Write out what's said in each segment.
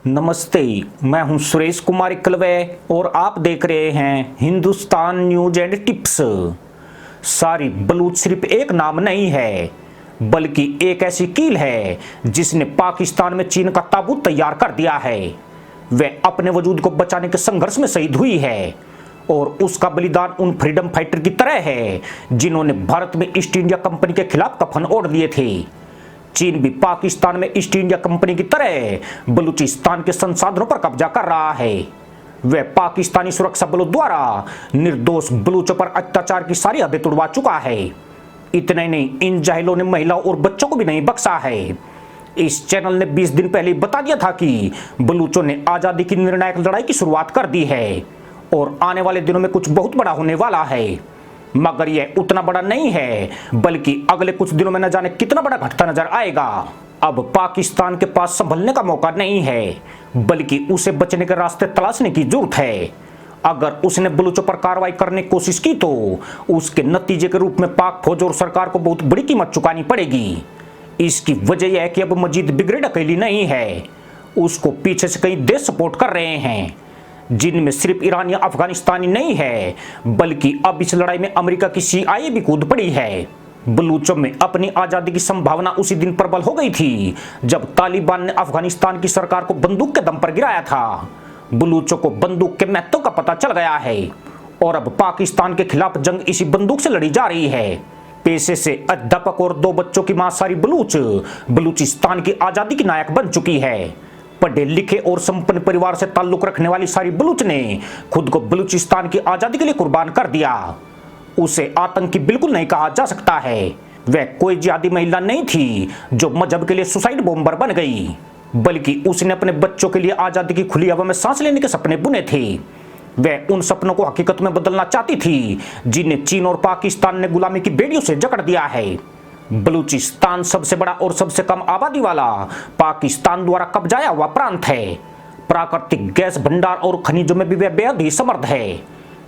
नमस्ते, मैं हूं सुरेश कुमार इकलवे और आप देख रहे हैं हिंदुस्तान न्यूज एंड टिप्स। सारी बलूच सिर्फ एक नाम नहीं है, बल्कि एक ऐसी कील है जिसने पाकिस्तान में चीन का ताबूत तैयार कर दिया है। वह अपने वजूद को बचाने के संघर्ष में शहीद हुई है और उसका बलिदान उन फ्रीडम फाइटर की तरह है जिन्होंने भारत में ईस्ट इंडिया कंपनी के खिलाफ कफन ओढ़ लिए थे। चीन भी पाकिस्तान में ईस्ट इंडिया कंपनी की तरह बलूचिस्तान के संसाधनों पर कब्जा कर रहा है। वह पाकिस्तानी सुरक्षा बलों द्वारा निर्दोष बलूचों पर अत्याचार की सारी हदें तुड़वा चुका है। इतना ही नहीं, इन जाहिलों ने महिलाओं और बच्चों को भी नहीं बख्शा है। इस चैनल ने 20 दिन पहले बता दिया था कि बलूचों ने आजादी की निर्णायक लड़ाई की शुरुआत कर दी है और आने वाले दिनों में कुछ बहुत बड़ा होने वाला है। मगर यह उतना बड़ा नहीं है, बल्कि अगले कुछ दिनों में न जाने कितना बड़ा घटता नजर आएगा। अब पाकिस्तान के पास संभलने का मौका नहीं है, बल्कि उसे बचने के रास्ते तलाशने की जरूरत है। अगर उसने बलूचों पर कार्रवाई करने की कोशिश की तो उसके नतीजे के रूप में पाक फौज और सरकार को बहुत बड़ी कीमत चुकानी पड़ेगी। इसकी वजह यह है कि अब मजीद बिगड़े अकेली नहीं है, उसको पीछे से कई देश सपोर्ट कर रहे हैं, जिनमें सिर्फ ईरान या अफगानिस्तानी नहीं है, बल्कि अब इस लड़ाई में अमेरिका की CIA भी कूद पड़ी है। बलूचों में अपनी आजादी की संभावना उसी दिन प्रबल हो गई थी जब तालिबान ने अफगानिस्तान की सरकार को बंदूक के दम पर गिराया था। बलूचों को बंदूक के महत्व का पता चल गया है और अब पाकिस्तान के खिलाफ जंग इसी बंदूक से लड़ी जा रही है। पेशे से अध्यापक और 2 बच्चों की मां सारी बलूचिस्तान की आजादी की नायक बन चुकी है। पढ़े लिखे और संपन्न परिवार से ताल्लुक रखने वाली सारी बलूच ने खुद को बलूचिस्तान की आजादी के लिए कुर्बान कर दिया। उसे आतंकी बिल्कुल नहीं कहा जा सकता है। वह कोई जिहादी महिला नहीं थी जो मजहब के लिए सुसाइड बॉम्बर बन गई, बल्कि उसने अपने बच्चों के लिए आजादी की खुली हवा में सांस लेने के सपने बुने थे। वह उन सपनों को हकीकत में बदलना चाहती थी जिन्हें चीन और पाकिस्तान ने गुलामी की बेड़ियों से जकड़ दिया है। बलूचिस्तान सबसे बड़ा और सबसे कम आबादी वाला पाकिस्तान द्वारा कब्जाया हुआ प्रांत है। प्राकृतिक गैस भंडार और खनिजों में भी वह बेहद ही समृद्ध है,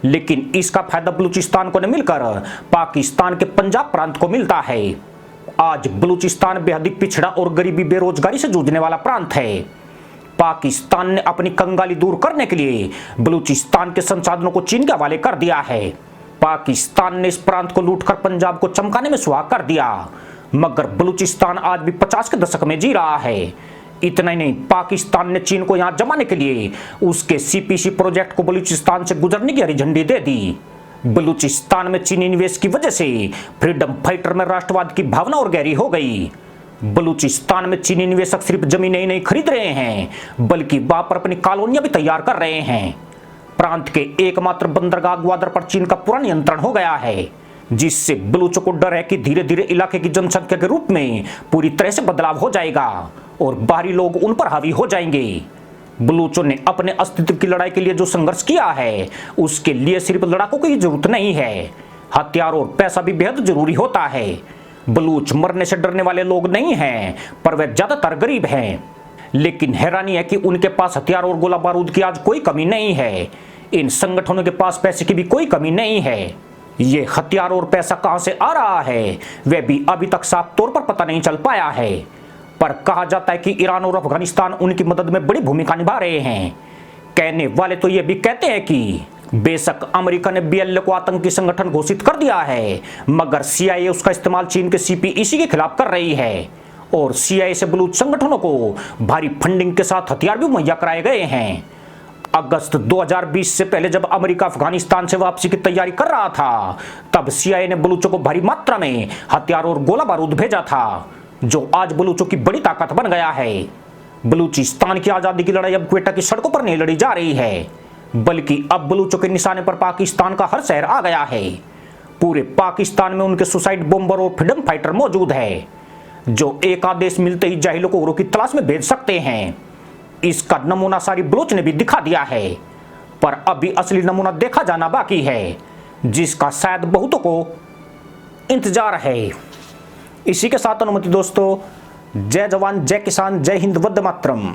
लेकिन इसका फायदा बलूचिस्तान को न मिलकर पाकिस्तान के पंजाब प्रांत को मिलता है। आज बलूचिस्तान बेहद ही पिछड़ा और गरीबी बेरोजगारी से जूझने वाला प्रांत है। पाकिस्तान ने अपनी कंगाली दूर करने के लिए बलूचिस्तान के संसाधनों को चीन के हवाले कर दिया है। पाकिस्तान ने इस प्रांत को लूटकर पंजाब को चमकाने में सुहाग कर दिया, मगर बलूचिस्तान आज भी 50 के दशक में जी रहा है। इतना ही नहीं, पाकिस्तान ने चीन को यहां जमाने के लिए उसके CPC प्रोजेक्ट को बलूचिस्तान से गुजरने की हरी झंडी दे दी। बलूचिस्तान में चीनी निवेश की वजह से फ्रीडम फाइटर में राष्ट्रवाद की भावना और गहरी हो गई। बलूचिस्तान में चीनी निवेशक सिर्फ जमीनें ही नहीं खरीद रहे हैं, बल्कि वहां पर अपनी कॉलोनियां भी तैयार कर रहे हैं। प्रांत के एकमात्र बंदरगाह ग्वादर पर चीन का पूरा नियंत्रण हो गया है, जिससे बलूचों को डर है कि धीरे धीरे इलाके की जनसंख्या के रूप में पूरी तरह से बदलाव हो जाएगा और बाहरी लोग उन पर हावी हो जाएंगे। बलूचों ने अपने अस्तित्व की लड़ाई के लिए जो संघर्ष किया है, उसके लिए सिर्फ लड़ाकों की जरूरत नहीं है, हथियार और पैसा भी बेहद जरूरी होता है। बलूच मरने से डरने वाले लोग नहीं हैं, पर वे ज्यादातर गरीब हैं। लेकिन हैरानी है कि उनके पास हथियार और गोला बारूद की आज कोई कमी नहीं है। इन संगठनों के पास पैसे की भी कोई कमी नहीं है। ये हथियार और पैसा कहां से आ रहा है, वह भी अभी तक साफ तौर पर पता नहीं चल पाया है। पर कहा जाता है कि ईरान और अफगानिस्तान उनकी मदद में बड़ी भूमिका निभा रहे हैं। कहने वाले तो ये भी कहते हैं कि बेशक अमेरिका ने BLA को आतंकी संगठन घोषित कर दिया है, मगर CIA उसका इस्तेमाल चीन के CPEC के खिलाफ कर रही है और CIA से बलूच संगठनों को भारी फंडिंग के साथ हथियार भी मुहैया कराए गए हैं। अगस्त 2020 से पहले जब अमेरिका अफगानिस्तान से वापसी की तैयारी कर रहा था, तब CIA ने बलूचों को भारी मात्रा में हथियार और गोला बारूद भेजा था, जो आज बलूचों की बड़ी ताकत बन गया है। बलूचिस्तान की आजादी की लड़ाई अब क्वेटा की सड़कों पर नहीं लड़ी जा रही है, बल्कि अब बलूचों के निशाने पर पाकिस्तान का हर शहर आ गया है। पूरे पाकिस्तान में उनके सुसाइड बॉम्बर और फ्रीडम फाइटर मौजूद है, जो एक आदेश मिलते ही जाहिलों को उरों की तलाश में भेज सकते हैं। इसका नमूना सारी बलूच ने भी दिखा दिया है, पर अभी असली नमूना देखा जाना बाकी है, जिसका शायद बहुतों को इंतजार है। इसी के साथ अनुमति दोस्तों, जय जवान जय किसान जय हिंद वंदे मातरम।